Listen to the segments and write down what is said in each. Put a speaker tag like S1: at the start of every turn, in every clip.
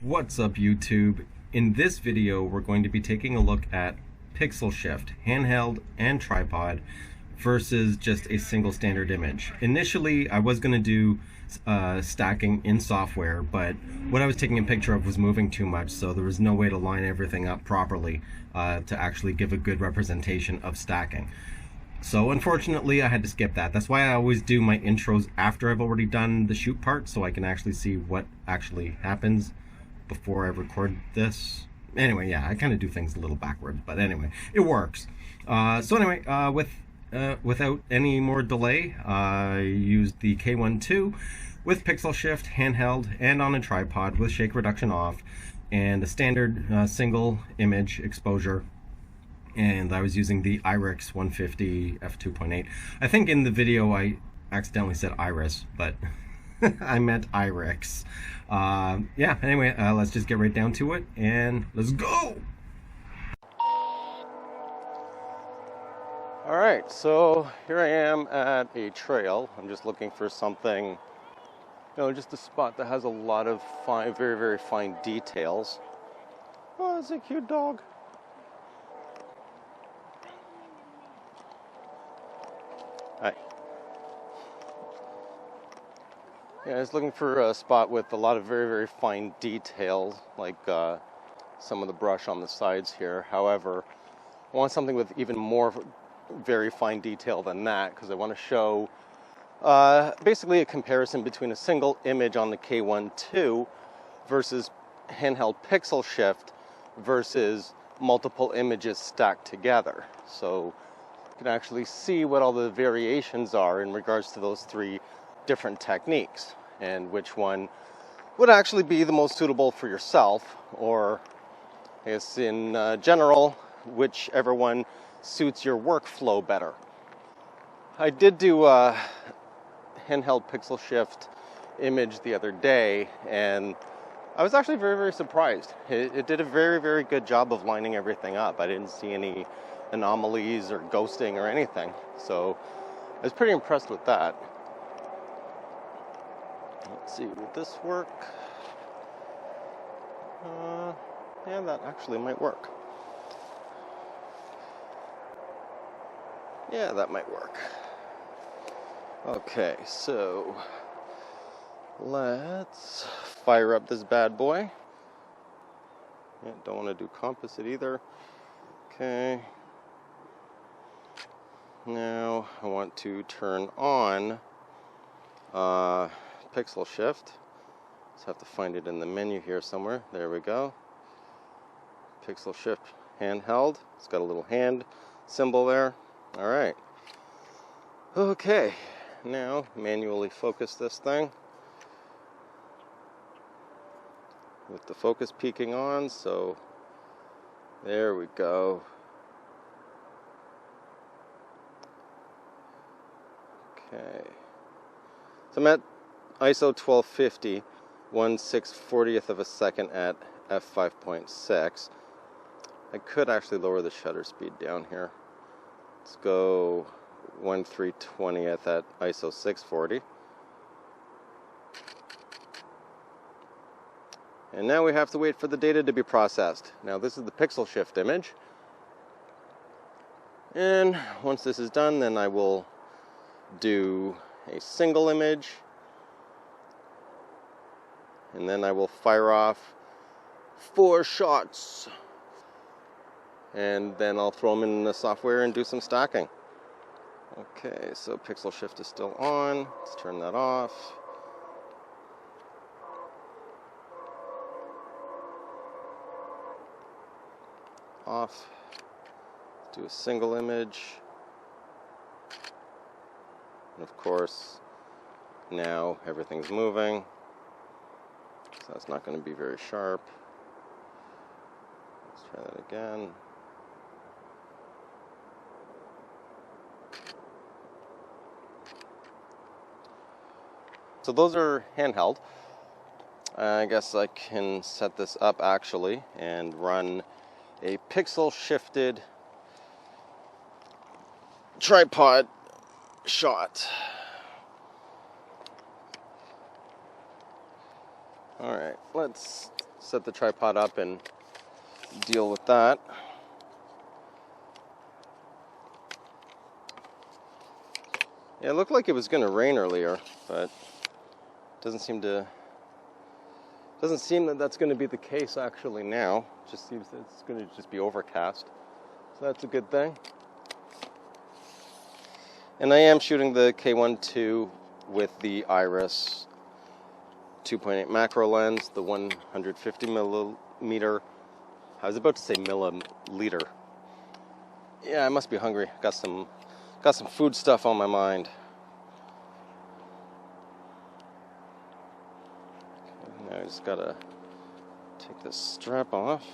S1: What's up, YouTube? In this video, we're going to be taking a look at Pixel Shift, handheld and tripod, versus just a single standard image. Initially, I was going to do stacking in software, but what I was taking a picture of was moving too much, so there was no way to line everything up properly to actually give a good representation of stacking. So unfortunately, I had to skip that. That's why I always do my intros after I've already done the shoot part, so I can actually see what actually happens before I record this. Anyway, yeah, I kind of do things a little backwards, but anyway, it works. Without any more delay, I used the K1 with Pixel Shift, handheld, and on a tripod with shake reduction off, and a standard single image exposure. And I was using the IRIX 150 f2.8. I think in the video I accidentally said Iris, but I meant IRIX. Yeah, anyway, let's just get right down to it, and let's go! Alright, so here I am at a trail. I'm just looking for something, just a spot that has a lot of fine, very, very fine details. Oh, that's a cute dog. Hi. Yeah, I was looking for a spot with a lot of very, very fine details, like some of the brush on the sides here. However, I want something with even more very fine detail than that, because I want to show basically a comparison between a single image on the K1 versus handheld Pixel Shift versus multiple images stacked together. So you can actually see what all the variations are in regards to those three different techniques, and which one would actually be the most suitable for yourself, or I guess in general, whichever one suits your workflow better. I did do a handheld Pixel Shift image the other day, and I was actually very, very surprised. It did a very, very good job of lining everything up. I didn't see any anomalies or ghosting or anything, so I was pretty impressed with that. Let's see, will this work? Yeah, that actually might work. Yeah, that might work. Okay, so let's fire up this bad boy. Yeah, don't want to do composite either. Okay. Now I want to turn on Pixel Shift. Just have to find it in the menu here somewhere. There we go. Pixel Shift handheld. It's got a little hand symbol there. All right. Okay. Now manually focus this thing with the focus peaking on. So there we go. Okay. So I'm at ISO 1250, 1/640th of a second at f5.6. I could actually lower the shutter speed down here. Let's go 1/320th at ISO 640. And now we have to wait for the data to be processed. Now this is the Pixel Shift image. And once this is done, then I will do a single image. And then I will fire off 4 shots. And then I'll throw them in the software and do some stacking. Okay, so Pixel Shift is still on. Let's turn that off. Off. Let's do a single image. And of course, now everything's moving. So that's not going to be very sharp. Let's try that again. So those are handheld. I guess I can set this up actually and run a pixel shifted tripod shot. All right, let's set the tripod up and deal with that. Yeah, it looked like it was going to rain earlier, but doesn't seem that that's going to be the case actually now. It just seems that it's going to just be overcast. So that's a good thing. And I am shooting the K1.2 with the Iris 2.8 macro lens, the 150 millimeter. I was about to say milliliter. Yeah, I must be hungry. Got some food stuff on my mind. Now I just gotta take this strap off.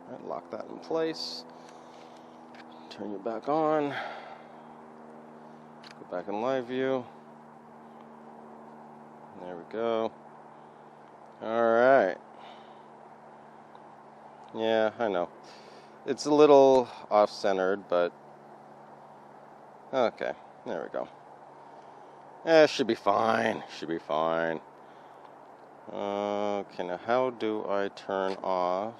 S1: Alright, lock that in place. Turn you back on. Go back in live view. There we go. Alright. Yeah, I know. It's a little off-centered, but okay, there we go. Should be fine. Should be fine. Okay, now how do I turn off?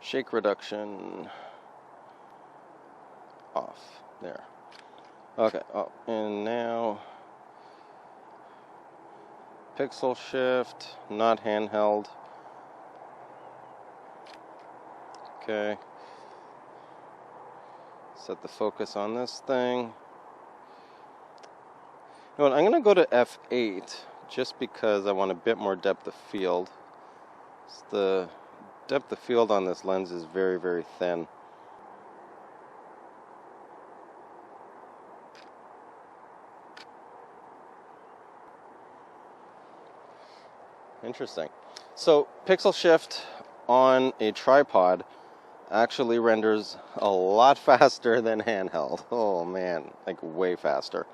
S1: Shake reduction off. There. Okay, oh, and now pixel shift, not handheld. Okay. Set the focus on this thing. You know what, I'm going to go to f8 just because I want a bit more depth of field. The depth of field on this lens is very, very thin. Interesting. So pixel shift on a tripod actually renders a lot faster than handheld. Oh man, like way faster.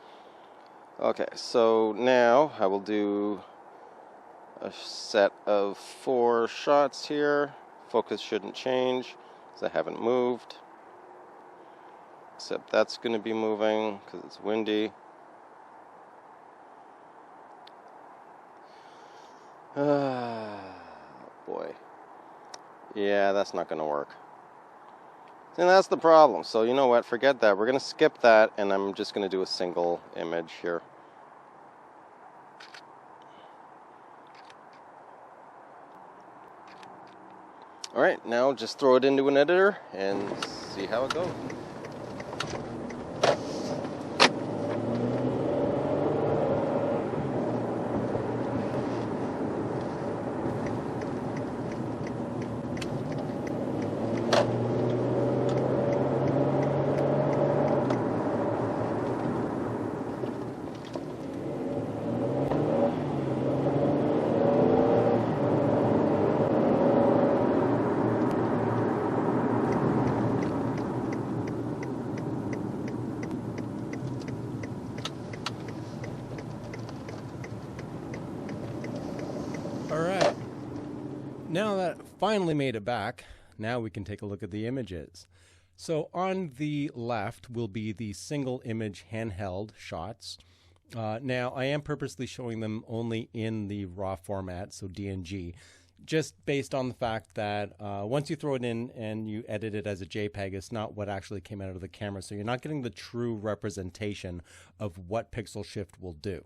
S1: Okay, so now I will do a set of 4 shots here. Focus shouldn't change because I haven't moved. Except that's going to be moving because it's windy. Boy. Yeah, that's not going to work. And that's the problem. So you know what? Forget that. We're going to skip that, and I'm just going to do a single image here. Alright, now just throw it into an editor and see how it goes.
S2: Alright, now that finally made it back, now we can take a look at the images. So on the left will be the single image handheld shots. Now I am purposely showing them only in the RAW format, so DNG, just based on the fact that once you throw it in and you edit it as a JPEG, it's not what actually came out of the camera, so you're not getting the true representation of what pixel shift will do.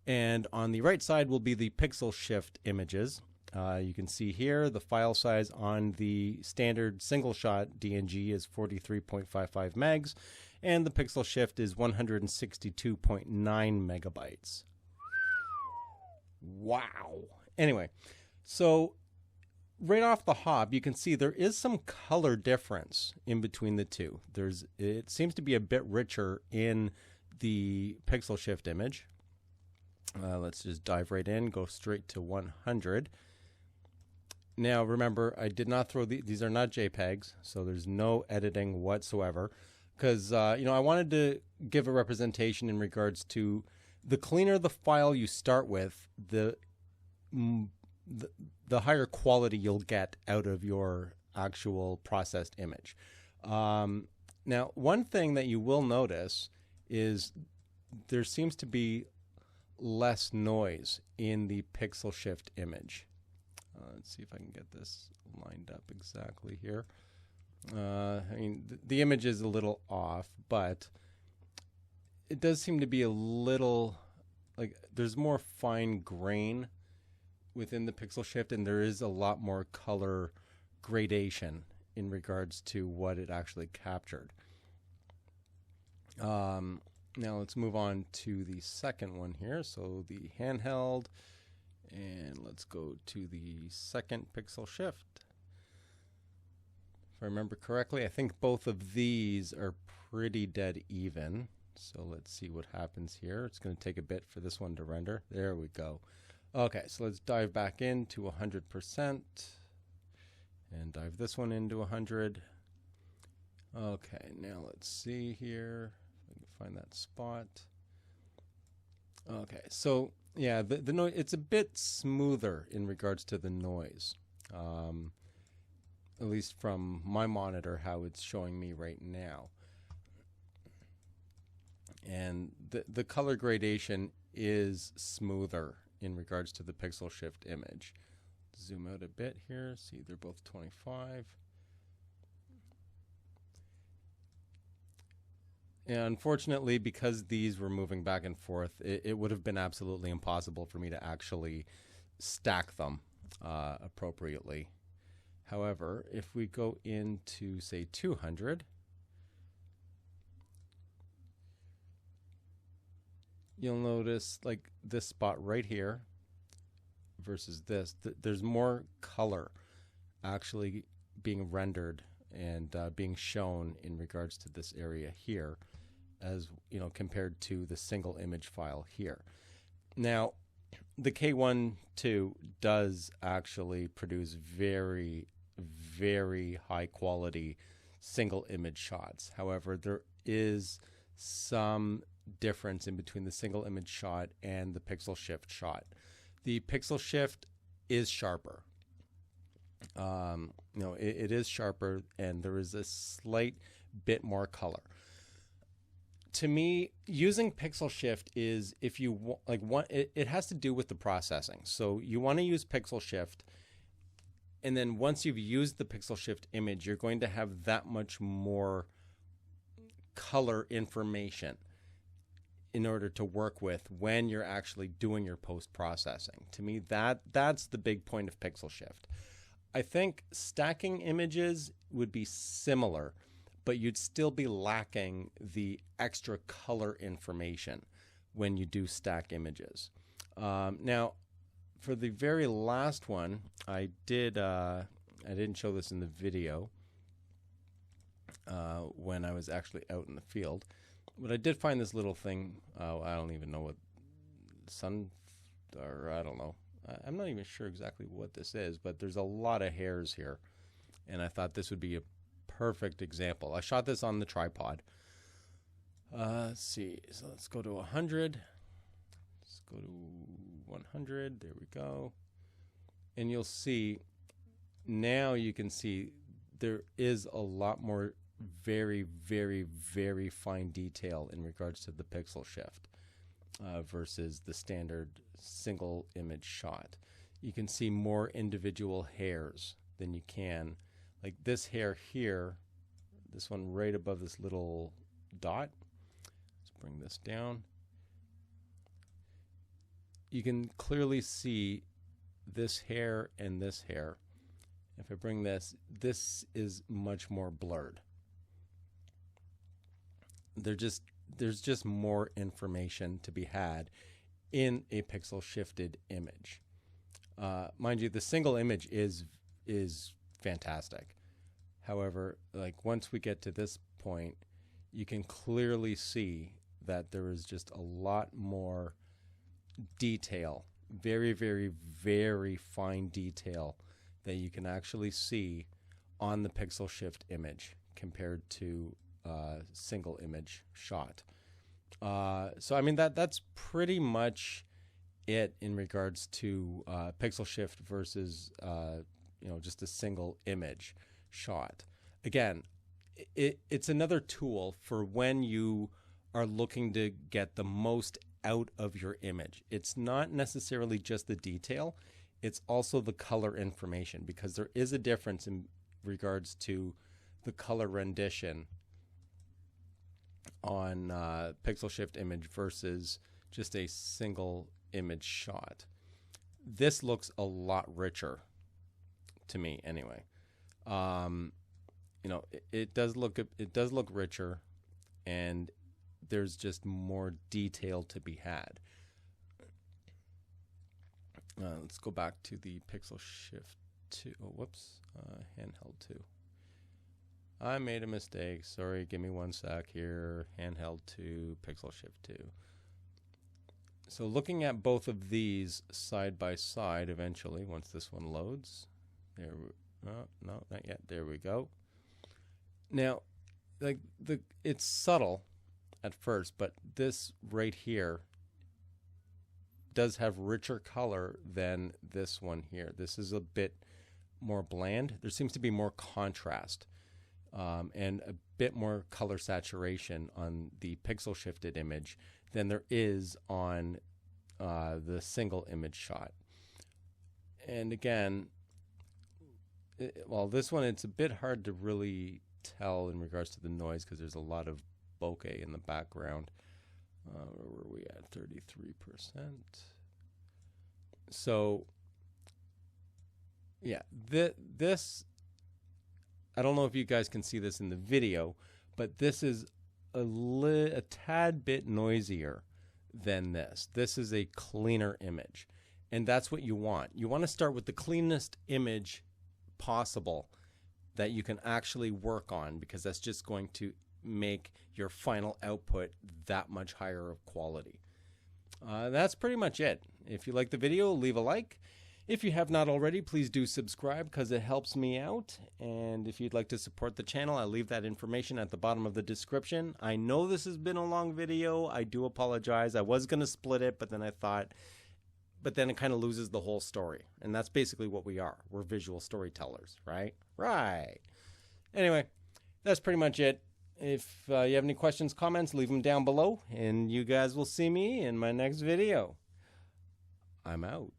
S2: And on the right side will be the pixel shift images. You can see here the file size on the standard single shot DNG is 43.55 megs, and the pixel shift is 162.9 megabytes. Wow. Anyway, so right off the hop, you can see there is some color difference in between the two. It seems to be a bit richer in the pixel shift image. Let's just dive right in, go straight to 100. Now remember, I did not throw these are not JPEGs, so there's no editing whatsoever, because you know, I wanted to give a representation in regards to the cleaner the file you start with, the the higher quality you'll get out of your actual processed image. Now, one thing that you will notice is there seems to be less noise in the Pixel Shift image. Let's see if I can get this lined up exactly here. I mean, the image is a little off, but it does seem to be a little, like, there's more fine grain within the Pixel Shift, and there is a lot more color gradation in regards to what it actually captured. Now let's move on to the second one here. So the handheld, and let's go to the second Pixel Shift. If I remember correctly, I think both of these are pretty dead even. So let's see what happens here. It's going to take a bit for this one to render. There we go. Okay, so let's dive back into 100% and dive this one into 100. Okay, now let's see here. If I can find that spot. Okay, so yeah, the noise, it's a bit smoother in regards to the noise. At least from my monitor, how it's showing me right now. And the color gradation is smoother in regards to the Pixel Shift image. Zoom out a bit here, see they're both 25. And unfortunately, because these were moving back and forth, it would have been absolutely impossible for me to actually stack them appropriately. However, if we go into, say, 200, you'll notice, like, this spot right here versus this, there's more color actually being rendered and being shown in regards to this area here, as you know, compared to the single image file here. Now, the K1-2 does actually produce very, very high quality single image shots. However, there is some difference in between the single image shot and the Pixel Shift shot. The Pixel Shift is sharper. You know, it is sharper, and there is a slight bit more color. To me, using Pixel Shift is, if you want, it has to do with the processing. So you want to use Pixel Shift, and then once you've used the Pixel Shift image, you're going to have that much more color information in order to work with when you're actually doing your post-processing. To me, that's the big point of Pixel Shift. I think stacking images would be similar, but you'd still be lacking the extra color information when you do stack images. Now, for the very last one, I didn't show this in the video when I was actually out in the field, but I did find this little thing. I don't even know what I don't know. I'm not even sure exactly what this is, but there's a lot of hairs here, and I thought this would be a perfect example. I shot this on the tripod. Let's see. So let's go to 100. Let's go to 100. There we go. And you'll see, now you can see there is a lot more very, very, very fine detail in regards to the Pixel Shift versus the standard single image shot. You can see more individual hairs than you can. Like this hair here, this one right above this little dot. Let's bring this down. You can clearly see this hair and this hair. If I bring this is much more blurred. There's just more information to be had in a pixel shifted image. Mind you, the single image is fantastic. However, like once we get to this point, you can clearly see that there is just a lot more detail, very, very, very fine detail that you can actually see on the Pixel Shift image compared to single image shot. So I mean that's pretty much it in regards to pixel shift versus just a single image shot. Again, it's another tool for when you are looking to get the most out of your image. It's not necessarily just the detail, it's also the color information, because there is a difference in regards to the color rendition on pixel shift image versus just a single image shot. This looks a lot richer to me anyway. It does look richer, and there's just more detail to be had. Let's go back to the Pixel Shift 2. Oh, whoops, Handheld 2. I made a mistake. Sorry, give me one sec here. Handheld 2, Pixel Shift 2. So looking at both of these side by side eventually, once this one loads. No, not yet. There we go. Now, it's subtle at first, but this right here does have richer color than this one here. This is a bit more bland. There seems to be more contrast and a bit more color saturation on the pixel shifted image than there is on the single image shot. And again, this one, it's a bit hard to really tell in regards to the noise because there's a lot of bokeh in the background. Where were we at? 33%. So, yeah, this, I don't know if you guys can see this in the video, but this is a tad bit noisier than this. This is a cleaner image, and that's what you want. You want to start with the cleanest image possible that you can actually work on, because that's just going to make your final output that much higher of quality. That's pretty much it. If you like the video, leave a like. If you have not already, please do subscribe because it helps me out. And if you'd like to support the channel, I'll leave that information at the bottom of the description. I know this has been a long video. I do apologize. I was going to split it, but then it kind of loses the whole story. And that's basically what we are. We're visual storytellers, right? Right. Anyway, that's pretty much it. If you have any questions, comments, leave them down below. And you guys will see me in my next video. I'm out.